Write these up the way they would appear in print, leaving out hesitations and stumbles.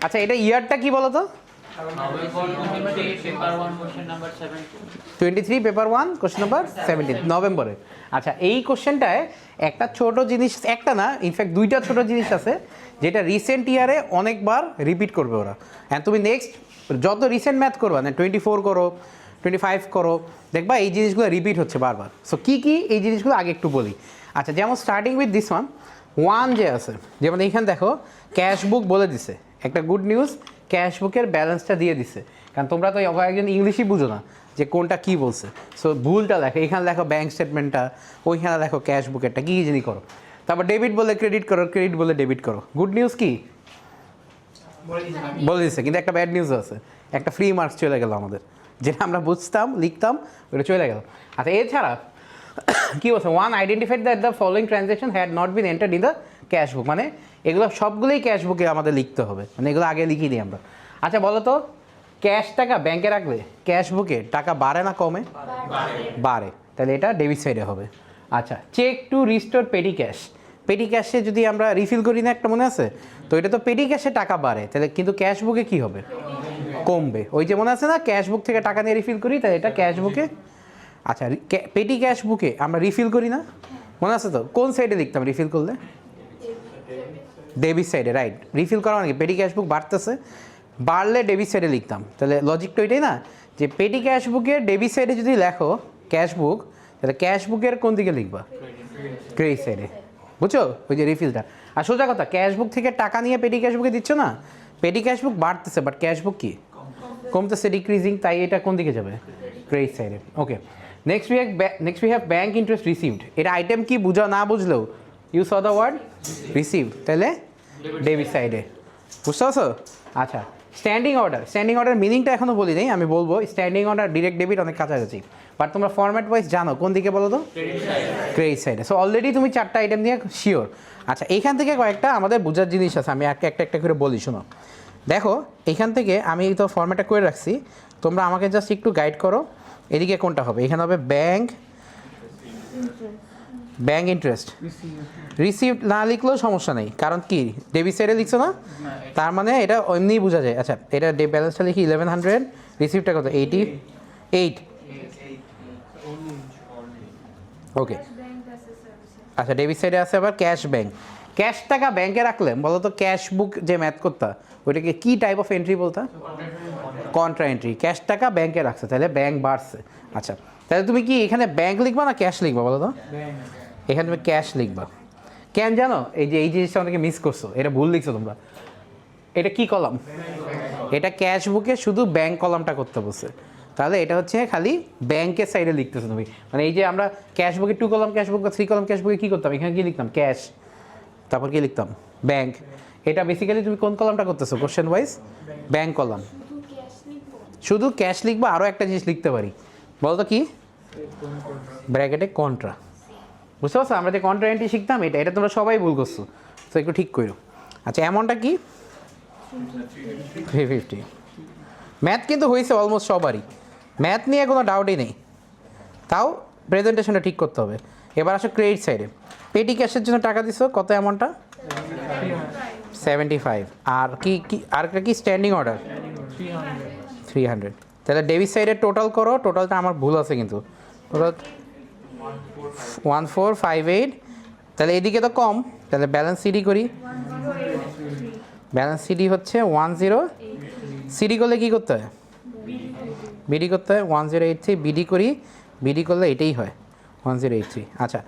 আচ্ছা এটা ইয়ারটা কি বলো তো? 23 পেপার 1 কোশ্চেন নাম্বার 17 নভেম্বরে। আচ্ছা এই কোশ্চেনটায় একটা ছোট জিনিস, একটা না ইনফ্যাক্ট দুইটা ছোট জিনিস আছে যেটা রিসেন্ট ইয়ারে অনেকবার রিপিট করবে ওরা। হ্যাঁ তুমি নেক্সট যত রিসেন্ট ম্যাথ করবা না 24 করো 25 করো দেখবা এই জিনিসগুলো রিপিট হচ্ছে বারবার। সো কী কী এই জিনিসগুলো আগে একটু বলি। আচ্ছা যেমন স্টার্টিং উইথ দিস ওয়ান যে আছে, যেমন এইখানে দেখো ক্যাশ বুক বলে দিছে, একটা গুড নিউজ ক্যাশ বুকের ব্যালেন্সটা দিয়ে দিছে, কারণ তোমরা তো একজন ইংলিশই বুঝো না যে কোনটা কী বলছে। সো ভুলটা লেখো, এখানে লেখো ব্যাঙ্ক স্টেটমেন্টটা, ওইখানে লেখো ক্যাশ বুকেরটা, কী জানি করো। তারপর ডেবিট বলে ক্রেডিট করো, ক্রেডিট বলে ডেবিট করো। গুড নিউজ কি বলে দিচ্ছে, কিন্তু একটা ব্যাড নিউজও আছে, একটা ফ্রি মার্কস চলে গেল আমাদের, যেটা আমরা বুঝতাম লিখতাম ওটা চলে গেল। আচ্ছা এছাড়া কী বলছে, one identified that the following transaction had not been entered in the cash বুক, মানে এগুলো সবগুলোই ক্যাশ বুকে আমাদের লিখতে হবে, মানে এগুলো আগে লিখি দিই আমরা। আচ্ছা বলো তো ক্যাশ টাকা ব্যাংকে রাখলে ক্যাশ বুকে টাকা বাড়ে না কমে? বাড়ে, তাহলে এটা ডেবিট সাইডে হবে। আচ্ছা চেক টু রিস্টোর পেটি ক্যাশ, পেটি ক্যাশে যদি আমরা রিফিল করি না একটা মনে আছে, তো এটা তো পেটি ক্যাশে টাকা বাড়ে, তাহলে কিন্তু ক্যাশ বুকে কী হবে? কমবে। ওই যে মনে আছে না ক্যাশ বুক থেকে টাকা নিয়ে রিফিল করি, তাহলে এটা ক্যাশ বুকে। আচ্ছা পেটি ক্যাশ বুকে আমরা রিফিল করি না, মনে আছে তো, কোন সাইডে লিখতাম রিফিল করলে? ডেবিট সাইডে, রাইট। রিফিল করা মানে পেটি ক্যাশ বুক বাড়তেছে, বাড়লে ডেবিট সাইডে লিখতাম, তাহলে লজিক তো এটাই না যে পেটি ক্যাশ বুকের ডেবিট সাইডে যদি লেখো ক্যাশ বুক, তাহলে ক্যাশ বুকের কোন দিকে লিখবা? ক্রেডিট সাইডে, বুঝছো ওই যে রিফিলটা। আর সোজা কথা ক্যাশ বুক থেকে টাকা নিয়ে পেটি ক্যাশ বুকে দিচ্ছ না, পেটি ক্যাশ বুক বাড়তেছে বাট ক্যাশ বুক কি কমতেছে, ডিক্রিজিং, তাই এটা কোন দিকে যাবে? ক্রেডিট সাইডে। Okay next we have bank interest received, এটা আইটেম কি বুঝা না বুঝলেও you saw the word received, তাহলে ডেবিট সাইডে, বুঝতে পারছো? আচ্ছা স্ট্যান্ডিং অর্ডার, স্ট্যান্ডিং অর্ডার মিনিংটা এখনও বলি নেই, আমি বলবো স্ট্যান্ডিং অর্ডার ডিরেক্ট ডেবিট অনেক কাছাকাছি, বাট তোমরা ফরম্যাট ওয়াইজ জানো কোন দিকে বলো তো? ক্রেডিট সাইডে। সো অলরেডি তুমি 4টা আইটেম নিয়ে শিওর। আচ্ছা এইখান থেকে কয়েকটা আমাদের বোঝার জিনিস আছে, আমি একটা করে বলি, শোনো। দেখো এইখান থেকে আমি তো ফরম্যাটটা করে রাখছি, তোমরা আমাকে জাস্ট একটু গাইড করো এদিকে কোনটা হবে। এখানে হবে ব্যাঙ্ক ইন্টারেস্ট, রিসিভ না লিখলেও সমস্যা নেই, কারণ কি ডেবিট সাইডে লিখছো না, তার মানে এটা এমনিই বোঝা যায়। আচ্ছা এটা ব্যালেন্সটা লিখি 1100, রিসিভটা কত 88। ওকে আচ্ছা ডেবিট সাইডে আছে আবার ক্যাশ ব্যাঙ্ক, ক্যাশ টাকা ব্যাংকে রাখলে বলো তো ক্যাশ বুক যে ম্যাথ করতা ওইটাকে কি টাইপ অফ এন্ট্রি বলতা? Contra entry. ক্যাশ টাকা ব্যাংকে রাখছে, তাহলে ব্যাংক বাড়ছে। আচ্ছা তাহলে তুমি কি এখানে ব্যাংক লিখবা না ক্যাশ লিখবা বলো তো? এখানে তুমি ক্যাশ লিখবা। কেন জানো? এই জিনিসটা অনেকে মিস করছো, এটা ভুল লিখছো তোমরা। এটা কি কলাম? এটা ক্যাশ বুকে শুধু ব্যাংক কলামটা করতে বলছে, তাহলে এটা হচ্ছে খালি ব্যাংকের সাইডে লিখতেছো তুমি। মানে এই যে আমরা ক্যাশ বুকে 2 কলাম ক্যাশ বুক 3 কলাম ক্যাশ বুকে কী করতাম, এখানে কি লিখতাম? ক্যাশ, তারপর কি লিখতাম? ব্যাংক। এটা বেসিক্যালি তুমি কোন কলামটা করতেছো কোশ্চেন ওয়াইজ? Bank column. শুধু ক্যাশ লিখবা, আরও একটা জিনিস লিখতে পারি, বলতো কি? ব্র্যাকেটে কন্ট্রা। বুঝতে পারছো আমরা যে কন্ট্রা এন্ট্রি শিখতাম, এটা তোমরা সবাই ভুল করছো, তো একটু ঠিক করো। আচ্ছা এমনটা কি 350। ম্যাথ কিন্তু হয়েছে অলমোস্ট সবারই, ম্যাথ নিয়ে কোনো ডাউটই নেই, তাও প্রেজেন্টেশনটা ঠিক করতে হবে। এবার আসো ক্রেডিট সাইডে, পেটি ক্যাশের জন্য টাকা দিছো কত অ্যামাউন্টটা? 75। আর কি আরেকটা কি স্ট্যান্ডিং অর্ডার 300। তাহলে ডেবিট সাইডে টোটাল করো, টোটালটা আমার ভুল আছে কিন্তু, টোটাল 1458। তাহলে এদিকে তো কম, তাহলে ব্যালেন্স সিডি করি, ব্যালেন্স সিডি হচ্ছে 10। সিডি করলে কী করতে হয়? বিডি করতে হয় 1083। বিডি করি, বিডি করলে এটাই হয় 1083। আচ্ছা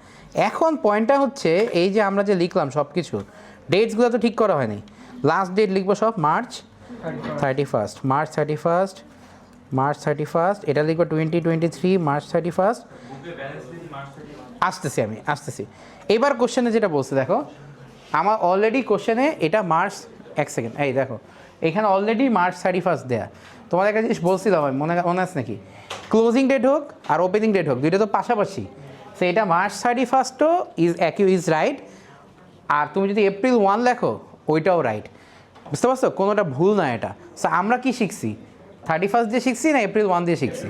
এখন পয়েন্টটা হচ্ছে এই যে আমরা যে লিখলাম সব কিছু ডেটসগুলো তো ঠিক করা হয়নি, লাস্ট ডেট লিখবো সব মার্চ 31, মার্চ 31, এটা লিখবো 2023 মার্চ 31। আসতেছি। এবার কোশ্চেনে যেটা বলছে দেখো, আমার অলরেডি কোশ্চেনে এটা মার্চ, এক সেকেন্ড, এই দেখো এখানে অলরেডি মার্চ 31 দেয়া। তোমার একটা জিনিস বলছিলাম আমি, মনে আছে নাকি? ক্লোজিং ডেট হোক আর ওপেনিং ডেট হোক দুইটা তো পাশাপাশি, সো এটা মার্চ 31ও ইজ রাইট, আর তুমি যদি এপ্রিল 1 লেখো ওইটাও রাইট। বুঝতে পারছো? কোনোটা ভুল না এটা। সো আমরা কি শিখছি? 31 দিয়ে শিখছি না এপ্রিল 1 দিয়ে শিখছি?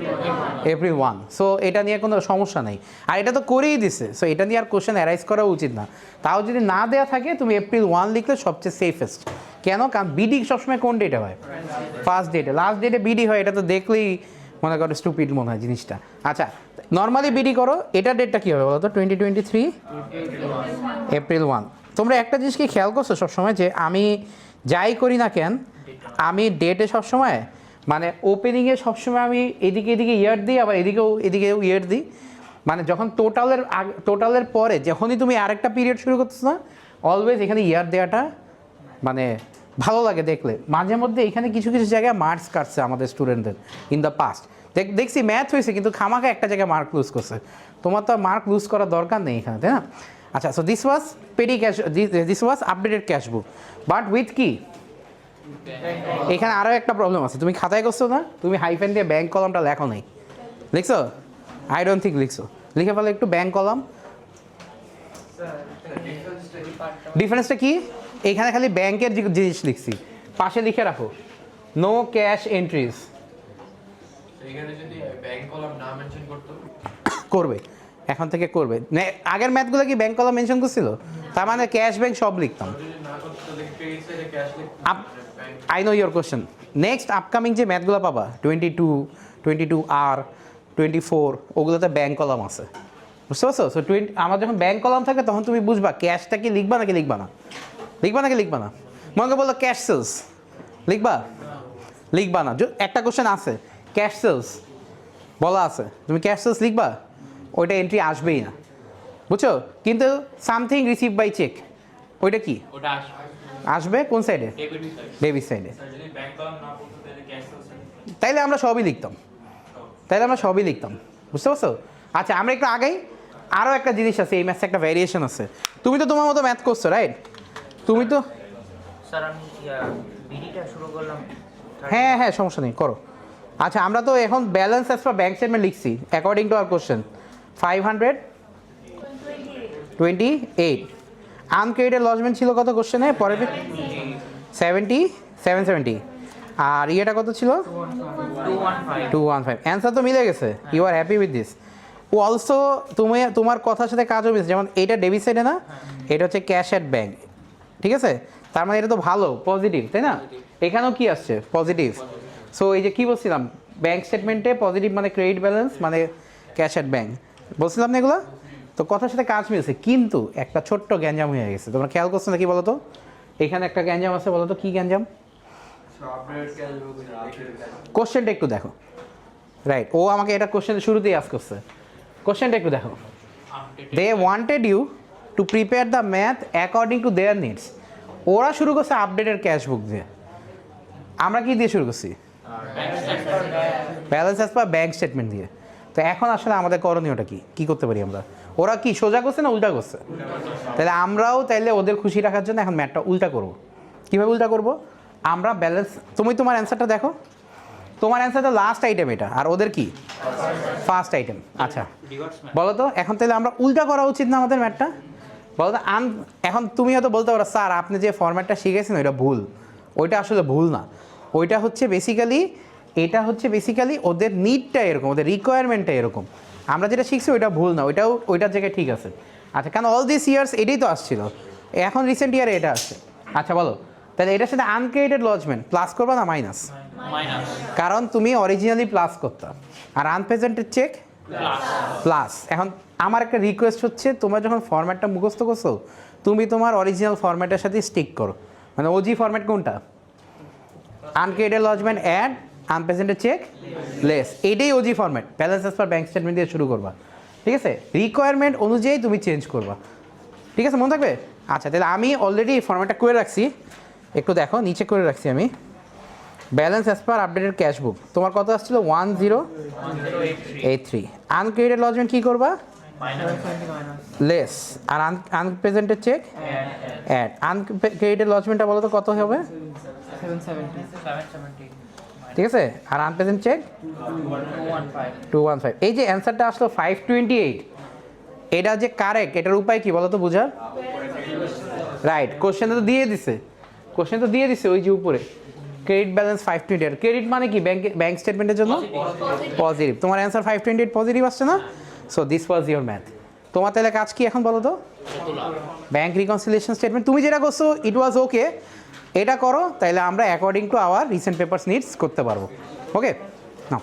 এপ্রিল 1। সো এটা নিয়ে কোনো সমস্যা নেই, আর এটা তো করেই দিছে, সো এটা নিয়ে আর কোশ্চেন অ্যারাইজ করা উচিত না। তাও যদি না দেওয়া থাকে তুমি এপ্রিল 1 লিখলে সবচেয়ে সেফেস্ট, কেন? কারণ বিডি সবসময় কোন ডেটে হয়? ফার্স্ট ডেটে। লাস্ট ডেটে বিডি হয়, এটা তো দেখলেই মনে করো স্টুপিড মনে হয় জিনিসটা। আচ্ছা, নর্মালি বিডি করো, এটার ডেটটা কী হবে বলো তো? 2023 এপ্রিল 1। তোমরা একটা জিনিস কি খেয়াল করছো সবসময়, যে আমি যাই করি না কেন, আমি ডেটে সবসময় মানে ওপেনিংয়ে সবসময় আমি এদিকে ইয়ার দিই, আবার এদিকেও ইয়ার দিই। মানে যখন টোটালের পরে যখনই তুমি আরেকটা পিরিয়ড শুরু করতেছো না, অলওয়েজ এখানে ইয়ার দেওয়াটা মানে ভালো লাগে দেখলে। মাঝে মধ্যে এখানে কিছু কিছু জায়গায় মার্কস কাটছে আমাদের স্টুডেন্টদের ইন দ্য পাস্ট। দেখছি ম্যাথ হয়েছে কিন্তু খামাখা একটা জায়গায় মার্ক লুজ করছে। তোমার তো মার্ক লুজ করার দরকার নেই এখানে, তাই না? আচ্ছা, so this was updated cash book, but with কি এখানে আরও একটা প্রবলেম আছে। তুমি খাতায় করছো না, তুমি হাইফেন দিয়ে ব্যাংক কলামটা লেখো নাই। লিখছো? আই ডোন্ট থিঙ্ক লিখছো। লিখে ফেলো একটু ব্যাংক কলাম। ডিফারেন্সটা কি? এখানে খালি ব্যাংকের জিনিস লিখছি, পাশে লিখে রাখো নো ক্যাশ এন্ট্রিজ। করবে, এখন থেকে করবে। আগের ম্যাথগুলো কি ব্যাংক কলাম মেনশন করছিল? তার মানে ক্যাশ ব্যাংক সব লিখতাম। I know your question. Next upcoming যে ম্যাথগুলো পাবা 22R 24, ওগুলোতে ব্যাংক কলাম আছে, বুঝতে পারছো? সো আমার যখন ব্যাংক কলাম থাকে তখন তুমি বুঝবা ক্যাশটা কি লিখবা নাকি লিখবা না। মনে বললো ক্যাশ সেলস লিখবা না। একটা কোশ্চেন আছে ক্যাশ সেলস বলা আছে, তুমি ক্যাশ সেলস লিখবা, ওইটা এন্ট্রি আসবেই না, বুঝছো? কিন্তু সামথিং রিসিভ বাই চেক, ওইটা কি আসবে? কোন সাইডে? ডেবিট সাইডে। তাইলে আমরা সবই লিখতাম, বুঝতে পারছো? আচ্ছা, আমরা একটু আগেই আরও একটা জিনিস আছে, এই ম্যাথে একটা ভ্যারিয়েশন আছে। তুমি তো তোমার মতো ম্যাথ করছো, রাইট? তুমি তো হ্যাঁ সমস্যা নেই, করো। আচ্ছা, আমরা তো এখন balance as per bank statement লিখছি অ্যাকর্ডিং টু আওয়ার কোশ্চেন 528। আনক্রেডিটেড লজমেন্ট ছিল কত কোশ্চেনে? পরে 770। আর ইয়েটা কত ছিল? 215। অ্যান্সার তো মিলে গেছে, you are happy with this. ও অলসো তোমার কথার সাথে কাজও মিলছে, যেমন এটা ডেবিট সাইডে না, এটা হচ্ছে ক্যাশ অ্যাট ব্যাংক, ঠিক আছে? তার মানে এটা তো ভালো, পজিটিভ, তাই না? এখানেও কি আসছে? পজিটিভ। সো এই যে কি বলছিলাম, ব্যাংক স্টেটমেন্টে পজিটিভ মানে ক্রেডিট ব্যালেন্স মানে ক্যাশ অ্যাট ব্যাংক, বলছিলাম না এগুলো? তো কথার সাথে কাজ মিলছে, কিন্তু একটা ছোট্ট গ্যাঞ্জাম হয়ে গেছে। তোমরা খেয়াল করছো না কি বলো তো? এখানে একটা গ্যাঞ্জাম আছে, বলো তো কি গ্যাঞ্জাম? কোশ্চেনটা একটু দেখো, রাইট? ও আমাকে এটা কোশ্চেনের শুরুতেই আস্ক করছে। কোশ্চেনটা একটু দেখো, they wanted you to prepare the math according to their needs. ওরা শুরু করছে আপডেটেড ক্যাশ বুক দিয়ে, আমরা কি দিয়ে শুরু করছি? Balance as per bank statement দিয়ে। তো এখন আসলে আমাদের করণীয়টা কি করতে পারি আমরা? ওরা কি সোজা করছে না উল্টা করছে? তাহলে আমরাও ওদের খুশি রাখার জন্য এখন ম্যাথটা উল্টা করবো। কীভাবে উল্টা করবো? আমরা ব্যালেন্স, তুমি তোমার অ্যান্সারটা দেখো, তোমার অ্যান্সারটা লাস্ট আইটেম এটা, আর ওদের কি ফার্স্ট আইটেম। আচ্ছা বলো তো, এখন তাহলে আমরা উল্টা করা উচিত না আমাদের ম্যাথটা? বলো তো। এখন তুমি হয়তো বলতে পারো, স্যার আপনি যে ফরম্যাটটা শিখেছেন ওইটা ভুল। ওইটা আসলে ভুল না, ওইটা হচ্ছে বেসিক্যালি ওদের নিডটা এরকম, ওদের রিকোয়ারমেন্টটা এরকম। আমরা যেটা শিখছি ওইটা ভুল না, ওইটার জায়গায় ঠিক আছে। আচ্ছা, কারণ অল দিস ইয়ার্স এটাই তো আসছিল, এখন রিসেন্ট ইয়ারে এটা আসছে। আচ্ছা বলো, তাহলে এটার সাথে আনক্রেডিটেড লজমেন্ট প্লাস করবা না মাইনাস? কারণ তুমি অরিজিনালি প্লাস করতাম, আর আনপ্রেজেন্টেড চেক প্লাস। এখন আমার একটা রিকোয়েস্ট হচ্ছে, তোমরা যখন ফরম্যাটটা মুখস্থ করছো, তুমি তোমার অরিজিনাল ফরম্যাটের সাথে স্টিক করো। মানে ওজি ফরম্যাট কোনটা? Uncredited lodgement add, unpresented cheque less, এইটাই OG format. Balance as per bank statement দিয়ে শুরু করবা, ঠিক আছে? রিকোয়ারমেন্ট অনুযায়ী তুমি চেঞ্জ করবা, ঠিক আছে? মনে থাকবে? আচ্ছা, তাহলে আমি অলরেডি ফরম্যাটটা করে রাখছি, একটু দেখো নিচে করে রাখছি আমি। ব্যালেন্স অ্যাজ পার আপডেটেড ক্যাশ বুক, তোমার কত আসছিল? 1083। আনক্রেডিটেড লজমেন্ট কী করবা? লেস, আর আনপ্রেজেন্টেড চেক অ্যাড। আনক্রেডিটেড লজমেন্টটা বলো তো কত হবে? 770, ঠিক আছে? আর আনপ্রেজেন্ট চেক 215। এই যে অ্যান্সারটা আসলো 528, এটা যে কারেক্ট, এটার উপায় কি বলো তো বোঝার? রাইট, কোশ্চেন তো দিয়ে দিছে ওই যে উপরে ক্রেডিট ব্যালেন্স 528। ক্রেডিট মানে কি? ব্যাংক স্টেটমেন্টের জন্য পজিটিভ। তোমার অ্যান্সার 528 পজিটিভ আসছে না? So this was your math. তোমার তাহলে কাজ কি এখন বলো তো? ব্যাংক রিকনসিলিয়েশন স্টেটমেন্ট তুমি যেটা করছো ইট ওয়াজ ওকে, এটা করো, তাইলে আমরা according to our recent papers needs করতে পারবো। ওকে নাও।